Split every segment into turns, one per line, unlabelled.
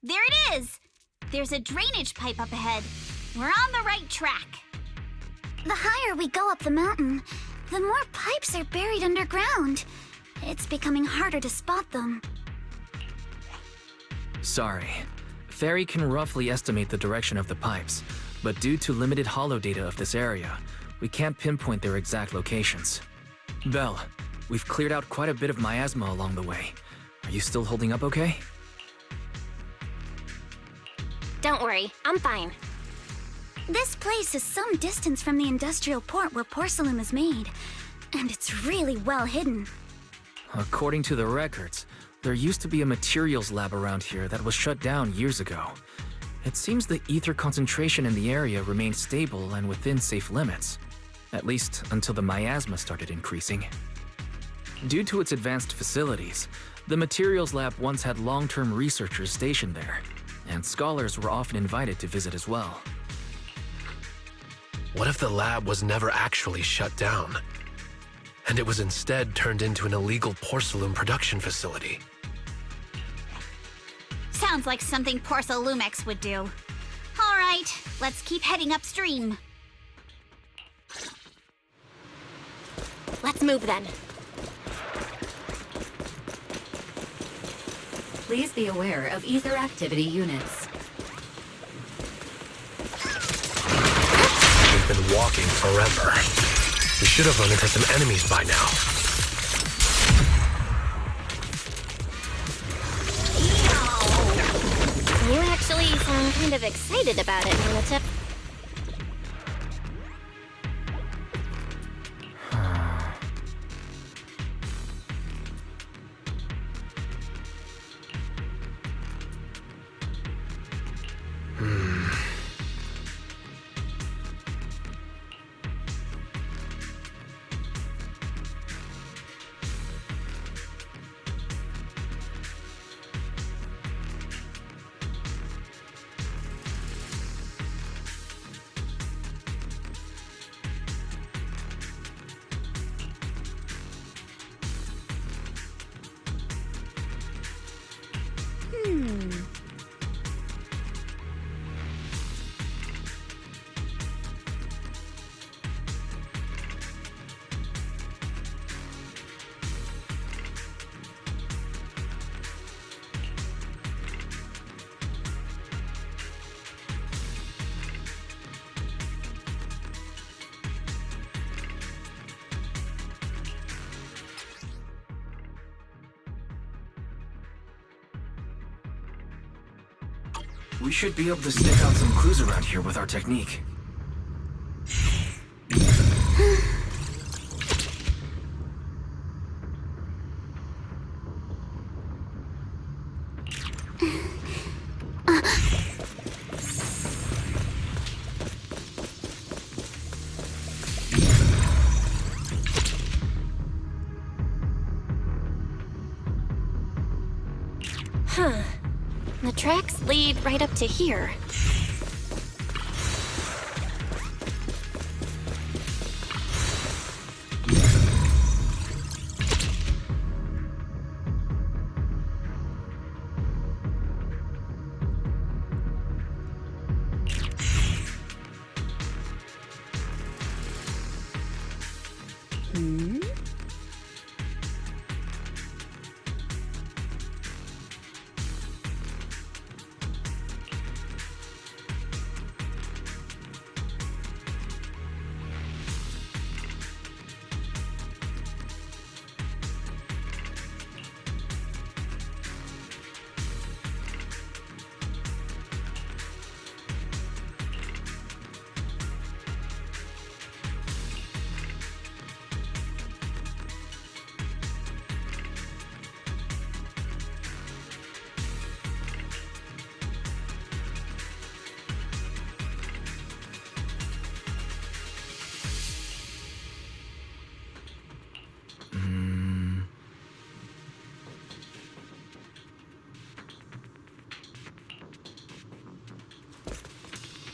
There it is! There's a drainage pipe up ahead. We're on the right track.
The higher we go up the mountain, the more pipes are buried underground. It's becoming harder to spot them.
Sorry. Fairy can roughly estimate the direction of the pipes, but due to limited holo data of this area, we can't pinpoint their exact locations. Belle, we've cleared out quite a bit of miasma along the way. Are you still holding up okay?
Don't worry, I'm fine.
This place is some distance from the industrial port where porcelain is made, and it's really well hidden.
According to the records, there used to be a materials lab around here that was shut down years ago. It seems the ether concentration in the area remained stable and within safe limits, at least until the miasma started increasing. Due to its advanced facilities, the materials lab once had long-term researchers stationed there, and scholars were often invited to visit as well.
What if the lab was never actually shut down, and it was instead turned into an illegal porcelain production facility?
Sounds like something Porcelumex would do. All right, let's keep heading upstream.
Let's move then.
Please be aware of ether activity units.
We've been walking forever. We should have run into some enemies by now.
You actually sound kind of excited about it, Manato.
We should be able to stick out some clues around here with our technique.
Huh. The tracks lead right up to here.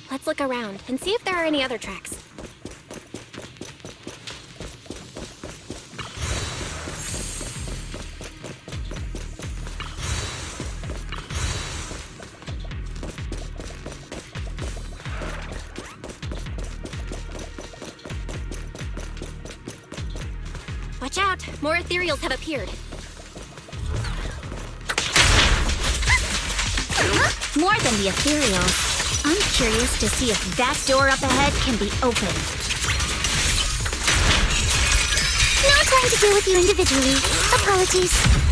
Let's look around and see if there are any other tracks. More ethereals have appeared.
More than the ethereals. I'm curious to see if that door up ahead can be opened.
No time to deal with you individually. Apologies.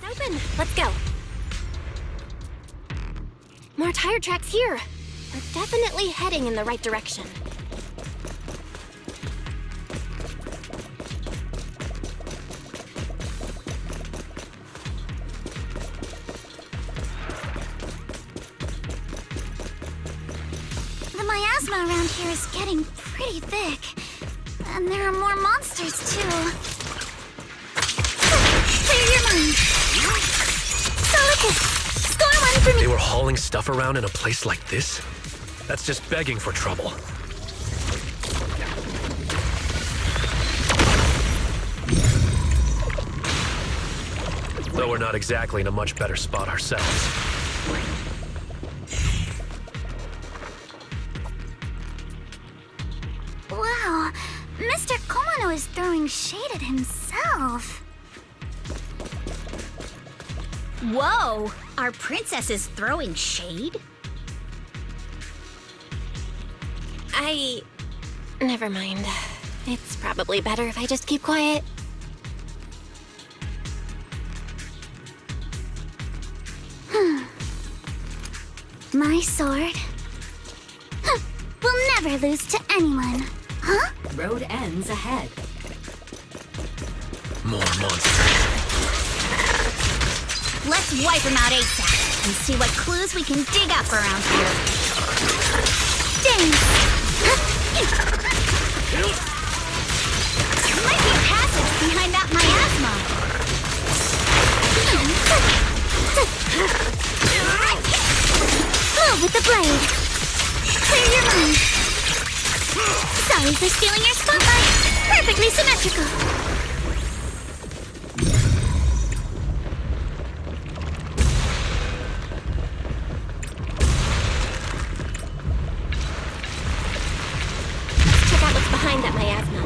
Open! Let's go! More tire tracks here! We're definitely heading in the right direction.
The miasma around here is getting pretty thick. And there are more monsters, too. Clear your mind. Solid hit. Score one for me.
They were hauling stuff around in a place like this? That's just begging for trouble. Though we're not exactly in a much better spot ourselves.
throwing shade at himself.
Whoa! Our princess is throwing shade?
Never mind. It's probably better if I just keep quiet.
My sword will never lose to anyone. Huh?
Road ends ahead.
More monsters.
Let's wipe them out ASAP and see what clues we can dig up around here.
Dance!
There might be a passage behind that miasma.
Blow with the blade! Clear your mind! Sorry for stealing your spotlight! Perfectly symmetrical!
Check out what's behind that miasma.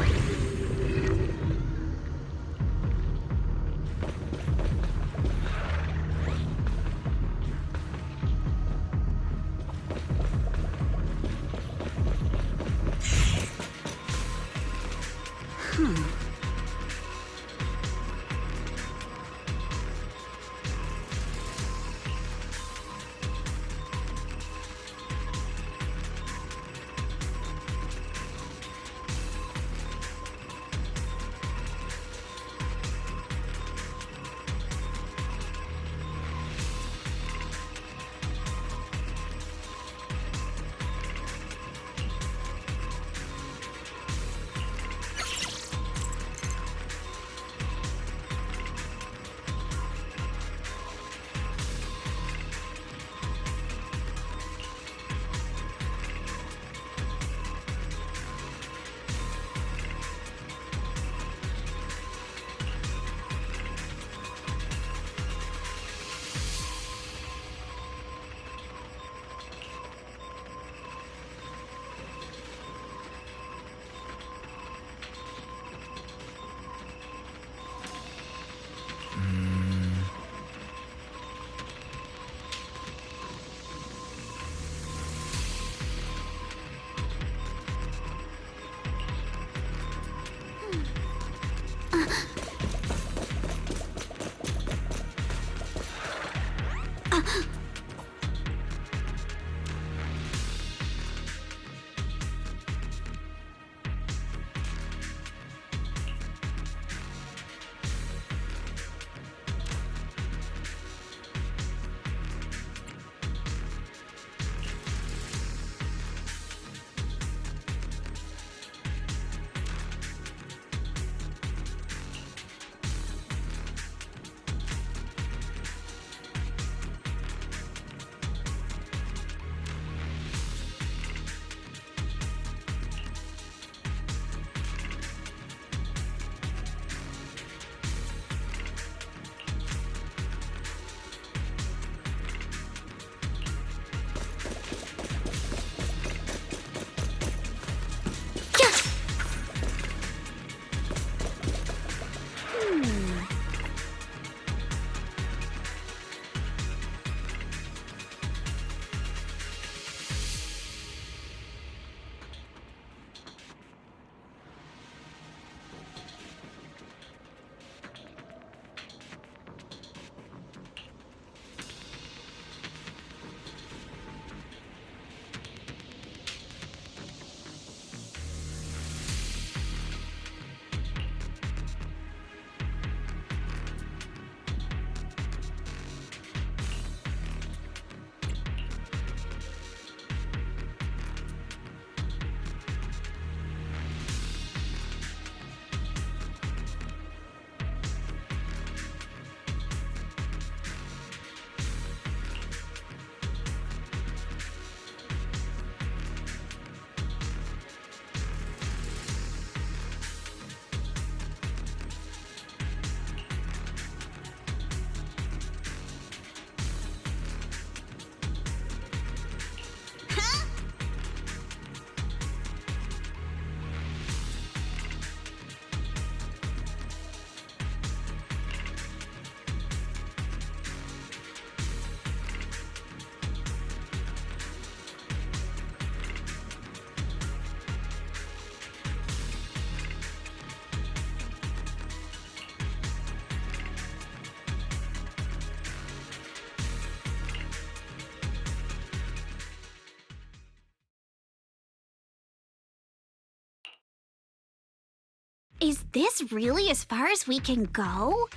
Is this really as far as we can go?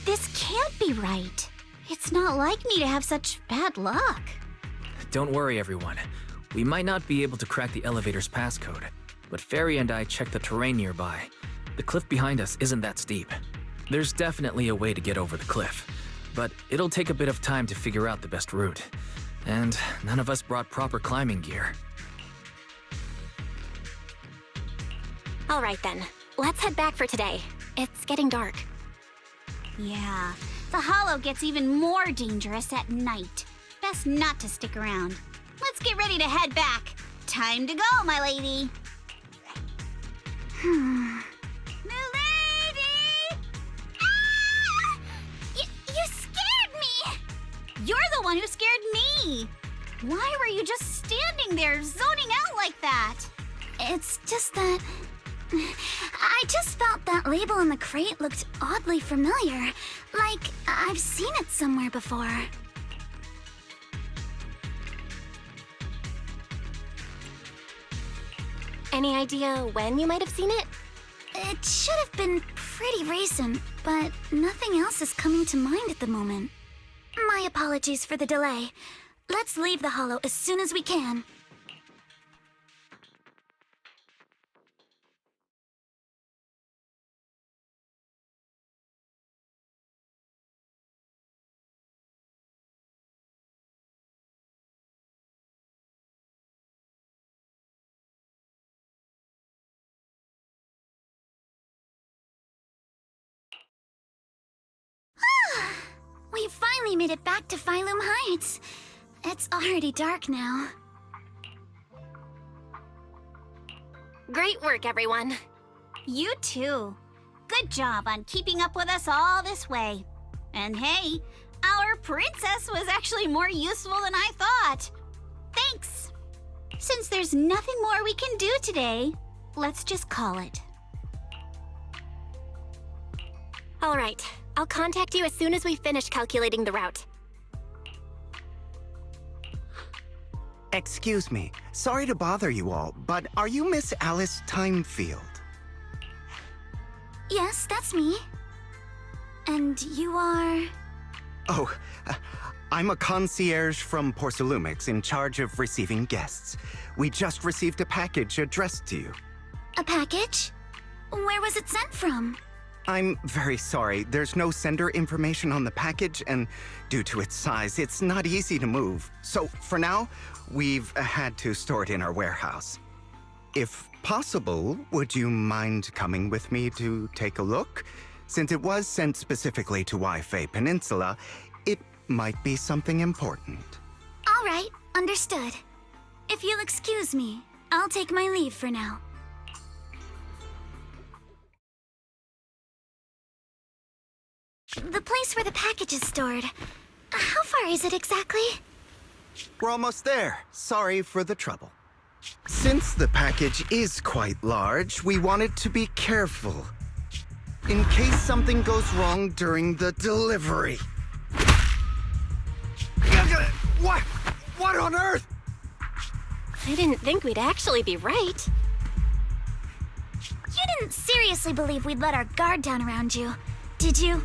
This can't be right. It's not like me to have such bad luck.
Don't worry, everyone. We might not be able to crack the elevator's passcode, but Fairy and I checked the terrain nearby. The cliff behind us isn't that steep. There's definitely a way to get over the cliff, but it'll take a bit of time to figure out the best route. And none of us brought proper climbing gear.
All right then, let's head back for today. It's getting dark.
Yeah, the hollow gets even more dangerous at night. Best not to stick around. Let's get ready to head back. Time to go, my lady. Milady! Ah! You scared me! You're the one who scared me! Why were you just standing there, zoning out like that?
It's just that... I just felt that label on the crate looked oddly familiar. Like, I've seen it somewhere before.
Any idea when you might have seen it?
It should have been pretty recent, but nothing else is coming to mind at the moment. My apologies for the delay. Let's leave the hollow as soon as we can. We finally made it back to Phylum Heights. It's already dark now.
Great work, everyone.
You too. Good job on keeping up with us all this way. And hey, our princess was actually more useful than I thought. Thanks. Since there's nothing more we can do today, let's just call it.
All right, I'll contact you as soon as we finish calculating the route.
Excuse me. Sorry to bother you all, but are you Miss Alice Timefield?
Yes, that's me. And you are...
Oh, I'm a concierge from Porcelumix in charge of receiving guests. We just received a package addressed to you.
a package? Where was it sent from?
I'm very sorry. There's no sender information on the package, and due to its size, it's not easy to move. So, for now, we've had to store it in our warehouse. If possible, would you mind coming with me to take a look? Since it was sent specifically to Waifei Peninsula, it might be something important.
All right, understood. If you'll excuse me, I'll take my leave for now. The place where the package is stored. How far is it exactly?
We're almost there. Sorry for the trouble. Since the package is quite large, we wanted to be careful. In case something goes wrong during the delivery. What on earth?
I didn't think we'd actually be right.
You didn't seriously believe we'd let our guard down around you, did you?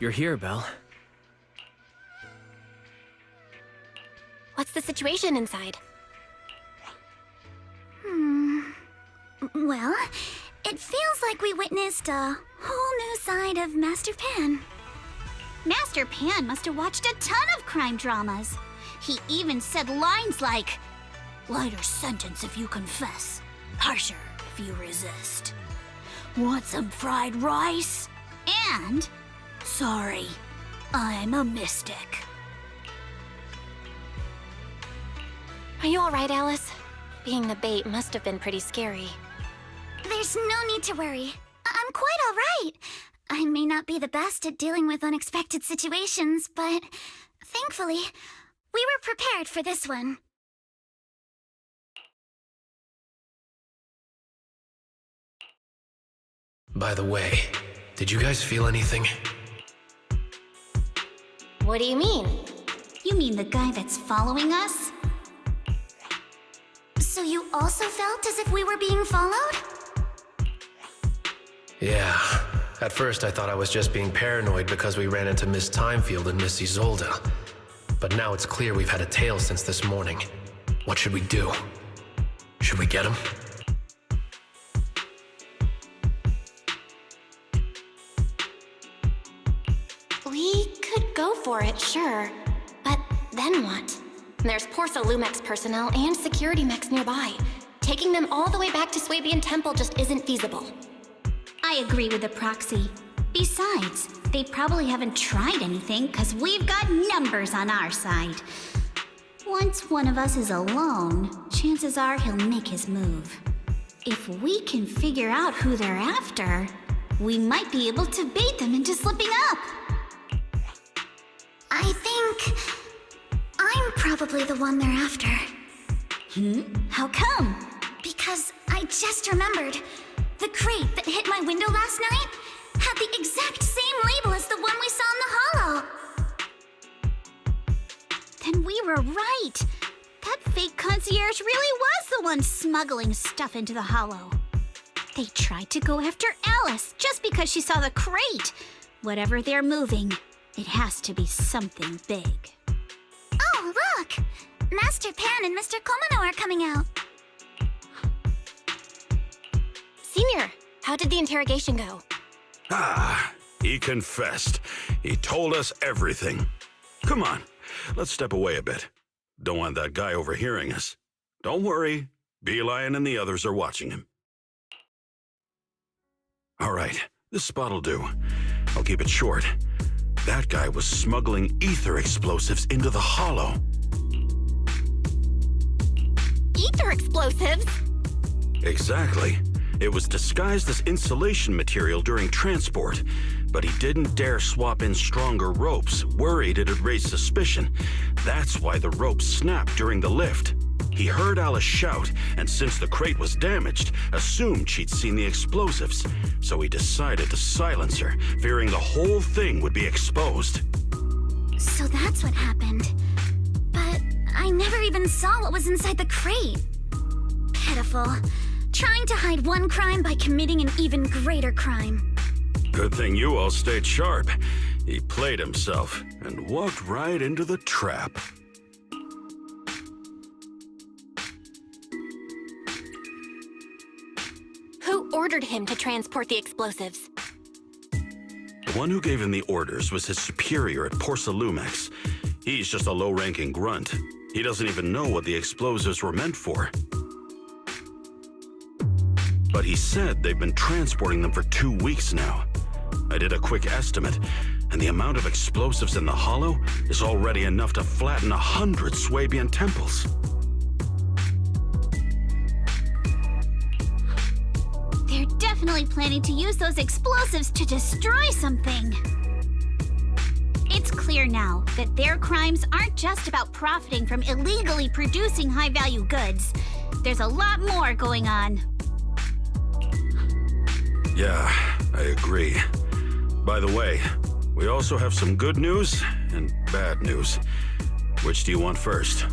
You're here, Belle.
What's the situation inside?
Well, it feels like we witnessed a whole new side of Master Pan.
Master Pan must have watched a ton of crime dramas. He even said lines like, "Lighter sentence if you confess, harsher if you resist. Want some fried rice?" And, "Sorry, I'm a mystic."
Are you alright, Alice? Being the bait must have been pretty scary.
There's no need to worry. I'm quite all right. I may not be the best at dealing with unexpected situations, but thankfully, we were prepared for this one.
By the way, did you guys feel anything?
What do you mean?
You mean the guy that's following us?
So you also felt as if we were being followed?
Yeah. At first I thought I was just being paranoid because we ran into Miss Timefield and Miss Isolde. But now it's clear we've had a tail since this morning. What should we do? Should we get him?
We could go for it, sure. But then what? There's Porcelumex personnel and security mechs nearby. Taking them all the way back to Swabian Temple just isn't feasible.
I agree with the proxy. Besides, they probably haven't tried anything because we've got numbers on our side. Once one of us is alone, chances are he'll make his move. If we can figure out who they're after, we might be able to bait them into slipping up.
I think I'm probably the one they're after.
How come?
Because I just remembered. The crate that hit my window last night had the exact same label as the one we saw in the hollow.
Then we were right. That fake concierge really was the one smuggling stuff into the hollow. They tried to go after Alice just because she saw the crate. Whatever they're moving, it has to be something big.
Oh, look! Master Pan and Mr. Komano are coming out.
Senior, how did the interrogation go?
He confessed. He told us everything. Come on, let's step away a bit. Don't want that guy overhearing us. Don't worry, Beelion and the others are watching him. All right, this spot'll do. I'll keep it short. That guy was smuggling ether explosives into the hollow.
Ether explosives?
Exactly. It was disguised as insulation material during transport, but he didn't dare swap in stronger ropes, worried it'd raise suspicion. That's why the ropes snapped during the lift. He heard Alice shout, and since the crate was damaged, assumed she'd seen the explosives. So he decided to silence her, fearing the whole thing would be exposed.
So that's what happened. But I never even saw what was inside the crate. Pitiful. Trying to hide one crime by committing an even greater crime.
Good thing you all stayed sharp. He played himself and walked right into the trap.
Who ordered him to transport the explosives?
The one who gave him the orders was his superior at Porcelumex. He's just a low-ranking grunt. He doesn't even know what the explosives were meant for. But he said they've been transporting them for 2 weeks now. I did a quick estimate, and the amount of explosives in the hollow is already enough to flatten 100 Swabian temples.
They're definitely planning to use those explosives to destroy something. It's clear now that their crimes aren't just about profiting from illegally producing high-value goods. There's a lot more going on.
Yeah, I agree. By the way, we also have some good news and bad news. Which do you want first?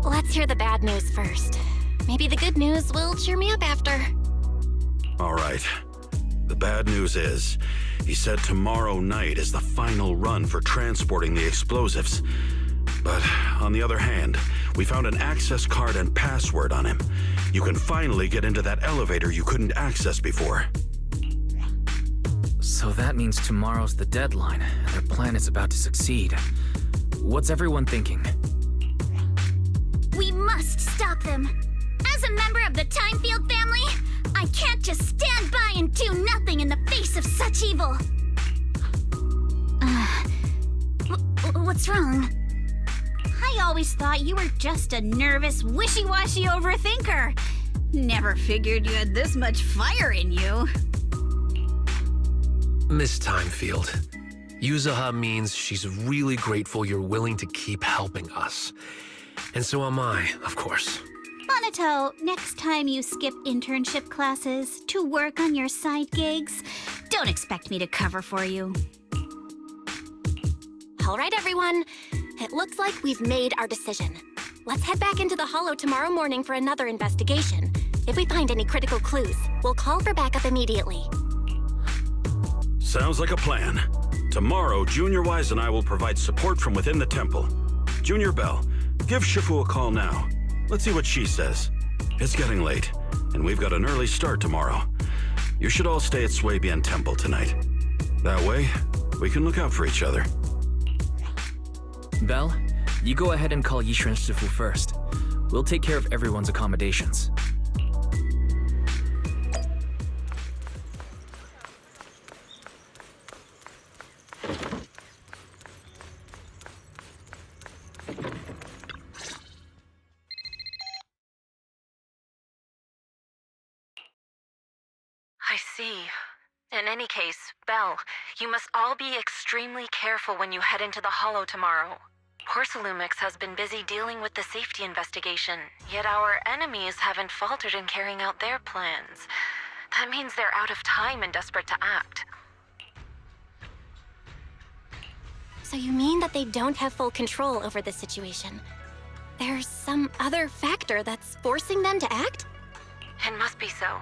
Let's hear the bad news first. Maybe the good news will cheer me up after.
All right. The bad news is, he said tomorrow night is the final run for transporting the explosives. But on the other hand, we found an access card and password on him. You can finally get into that elevator you couldn't access before.
So that means tomorrow's the deadline, and their plan is about to succeed. What's everyone thinking?
We must stop them. As a member of the Time Field family, I can't just stand by and do nothing in the face of such evil. What's wrong?
I always thought you were just a nervous, wishy-washy overthinker. Never figured you had this much fire in you.
Miss Timefield, Yuzuha means she's really grateful you're willing to keep helping us. And so am I, of course.
Manato, next time you skip internship classes to work on your side gigs, don't expect me to cover for you.
All right, everyone. It looks like we've made our decision. Let's head back into the Hollow tomorrow morning for another investigation. If we find any critical clues, we'll call for backup immediately.
Sounds like a plan. Tomorrow, Junior Wise and I will provide support from within the temple. Junior Belle, give Shifu a call now. Let's see what she says. It's getting late, and we've got an early start tomorrow. You should all stay at Swabian Temple tonight. That way, we can look out for each other.
Belle, you go ahead and call Yishu and Shifu first. We'll take care of everyone's accommodations.
I see. In any case, Belle, you must all be extremely careful when you head into the Hollow tomorrow. Porcelumix has been busy dealing with the safety investigation, yet our enemies haven't faltered in carrying out their plans. That means they're out of time and desperate to act.
So you mean that they don't have full control over the situation? There's some other factor that's forcing them to act?
It must be so.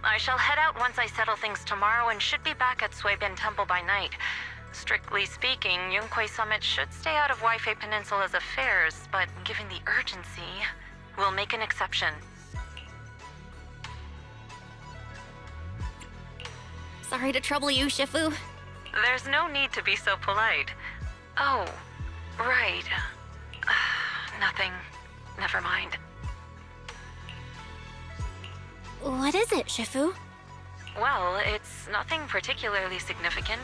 I shall head out once I settle things tomorrow and should be back at Swabian Temple by night. Strictly speaking, Yunquei Summit should stay out of Waifei Peninsula's affairs, but given the urgency, we'll make an exception.
Sorry to trouble you, Shifu.
There's no need to be so polite. Oh, right. Nothing. Never mind.
What is it, Shifu?
Well, it's nothing particularly significant.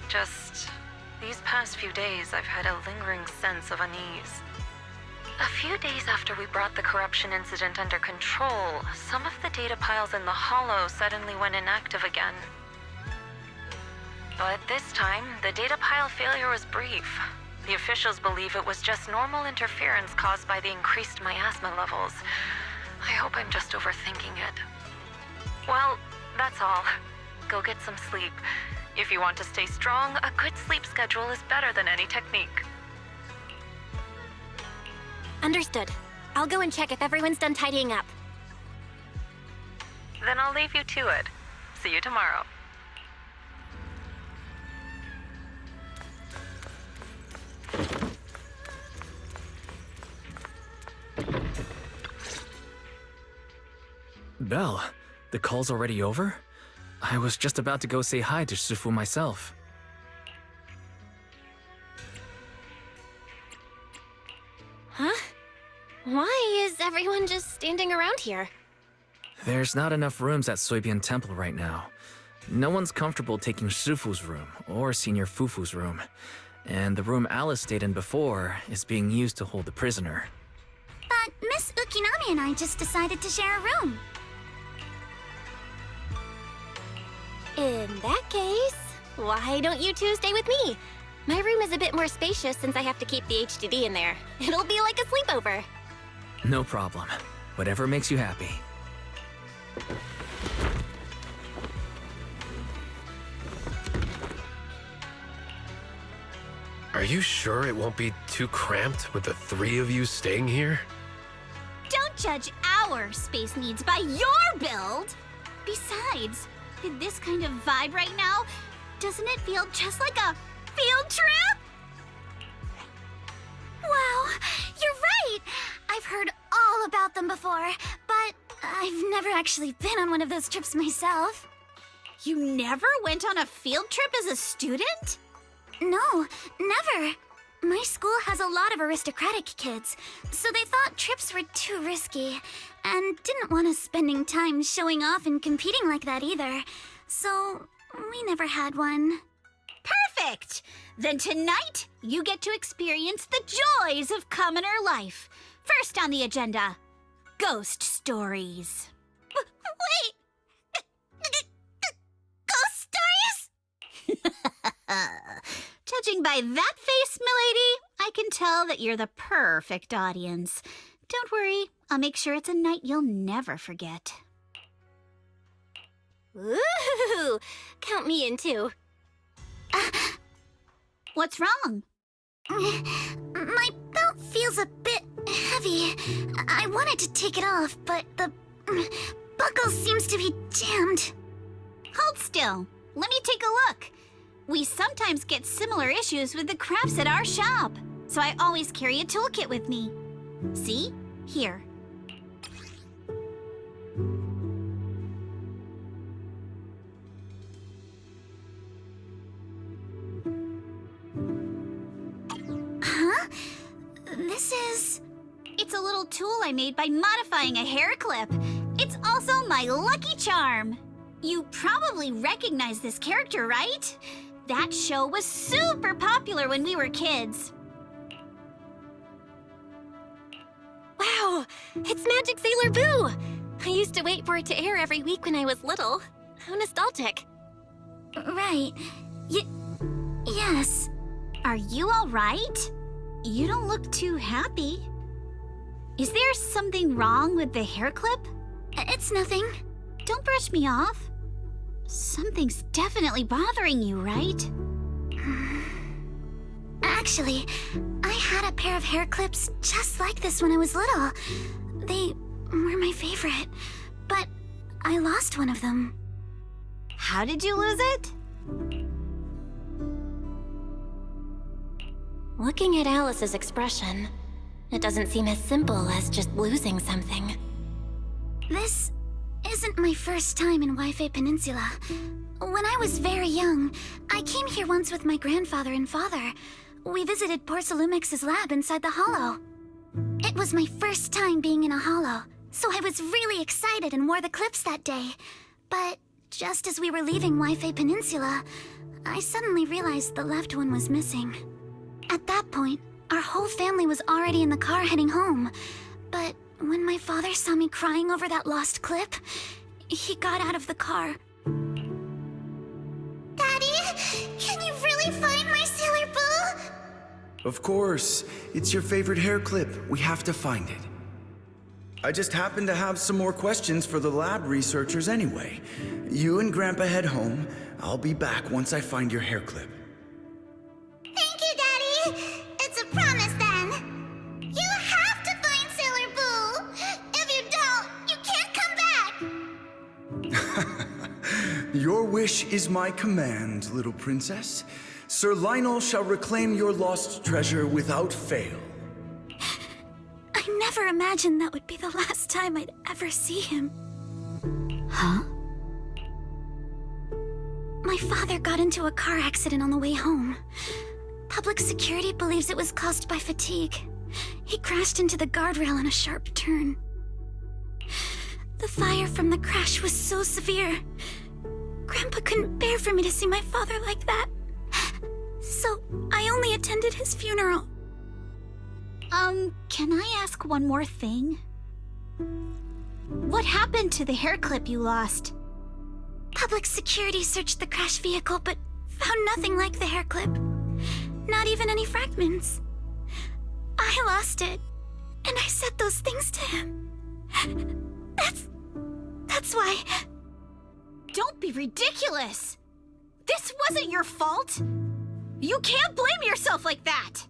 Just these past few days, I've had a lingering sense of unease. A few days after we brought the corruption incident under control, some of the data piles in the Hollow suddenly went inactive again. But this time, the data pile failure was brief. The officials believe it was just normal interference caused by the increased miasma levels. I hope I'm just overthinking it. Well, that's all. Go get some sleep. If you want to stay strong, a good sleep schedule is better than any technique.
Understood. I'll go and check if everyone's done tidying up.
Then I'll leave you to it. See you tomorrow.
Belle, the call's already over? I was just about to go say hi to Shifu myself.
Huh? Why is everyone just standing around here?
There's not enough rooms at Swabian Temple right now. No one's comfortable taking Shifu's room or Senior Fufu's room. And the room Alice stayed in before is being used to hold the prisoner.
But Miss Ukinami and I just decided to share a room.
In that case, why don't you two stay with me? My room is a bit more spacious since I have to keep the HDD in there. It'll be like a sleepover.
No problem. Whatever makes you happy.
Are you sure it won't be too cramped with the three of you staying here?
Don't judge our space needs by your build! Besides, This kind of vibe right now, doesn't it feel just like a field trip?
Wow, you're right! I've heard all about them before, but I've never actually been on one of those trips myself.
You never went on a field trip as a student?
No, never. My school has a lot of aristocratic kids, so they thought trips were too risky, and didn't want us spending time showing off and competing like that either. So, we never had one.
Perfect! Then tonight, you get to experience the joys of commoner life. First on the agenda, ghost stories.
Wait! Ghost stories?
Judging by that face, milady, I can tell that you're the perfect audience. Don't worry, I'll make sure it's a night you'll never forget.
Ooh, count me in too.
What's wrong?
My belt feels a bit heavy. I wanted to take it off, but the buckle seems to be jammed.
Hold still. Let me take a look. We sometimes get similar issues with the crafts at our shop, so I always carry a toolkit with me. See? Here.
Huh? This is...
It's a little tool I made by modifying a hair clip. It's also my lucky charm. You probably recognize this character, right? That show was super popular when we were kids.
Wow, it's Magic Sailor Boo! I used to wait for it to air every week when I was little. How nostalgic.
Right. Yes.
Are you all right? You don't look too happy. Is there something wrong with the hair clip?
It's nothing.
Don't brush me off. Something's definitely bothering you, right?
Actually, I had a pair of hair clips just like this when I was little. They were my favorite, but I lost one of them.
How did you lose it?
Looking at Alice's expression, it doesn't seem as simple as just losing something.
This isn't my first time in Wi-Fi Peninsula. When I was very young, I came here once with my grandfather and father. We visited Porcelumex's lab inside the hollow. It was my first time being in a hollow, so I was really excited and wore the clips that day. But just as we were leaving Wi-Fi Peninsula, I suddenly realized the left one was missing. At that point, our whole family was already in the car heading home. But when my father saw me crying over that lost clip, he got out of the car. Daddy, can you really find my Sailor Boo?
Of course. It's your favorite hair clip. We have to find it. I just happen to have some more questions for the lab researchers anyway. You and Grandpa head home. I'll be back once I find your hair clip.
Thank you, Daddy. It's a promise then. You have to find Sailor Boo. If you don't, you can't come back.
Your wish is my command, little princess. Sir Lionel shall reclaim your lost treasure without fail.
I never imagined that would be the last time I'd ever see him.
Huh?
My father got into a car accident on the way home. Public security believes it was caused by fatigue. He crashed into the guardrail on a sharp turn. The fire from the crash was so severe. Grandpa couldn't bear for me to see my father like that. So I only attended his funeral.
Can I ask one more thing? What happened to the hair clip you lost?
Public security searched the crashed vehicle, but found nothing like the hair clip. Not even any fragments. I lost it, and I said those things to him. That's why...
Don't be ridiculous! This wasn't your fault! You can't blame yourself like that!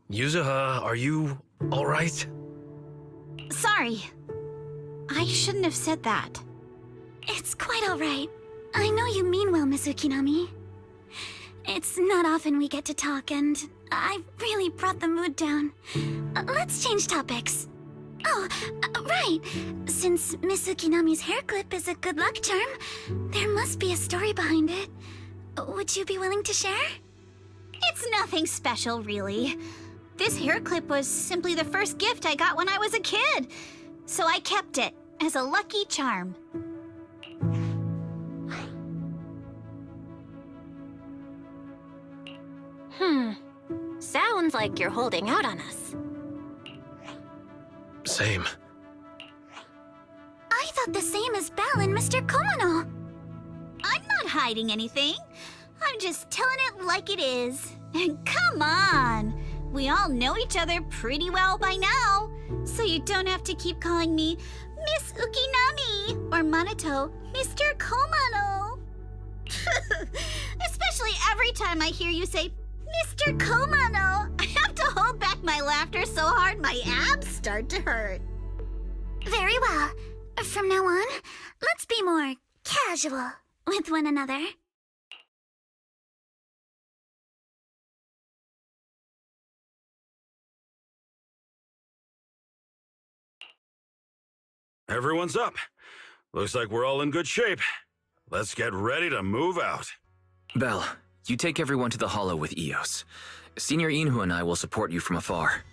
Yuzuha, are you alright?
Sorry. I shouldn't have said that.
It's quite alright. I know you mean well, Miss Ukinami. It's not often we get to talk, and I really brought the mood down. Let's change topics. Oh, right. Since Miss Ukinami's hair clip is a good luck charm, there must be a story behind it. Would you be willing to share?
It's nothing special, really. This hair clip was simply the first gift I got when I was a kid, so I kept it as a lucky charm.
Sounds like you're holding out on us.
Same.
I thought the same as Belle and Mr. Komano.
I'm not hiding anything. I'm just telling it like it is. And come on! We all know each other pretty well by now, so you don't have to keep calling me Miss Ukinami or Manato Mr. Komano. Especially every time I hear you say Mr. Komano, I have to hold back my laughter so hard my abs start to hurt.
Very well. From now on, let's be more casual with one another.
Everyone's up. Looks like we're all in good shape. Let's get ready to move out.
Belle, you take everyone to the Hollow with Eos. Senior Inhu and I will support you from afar.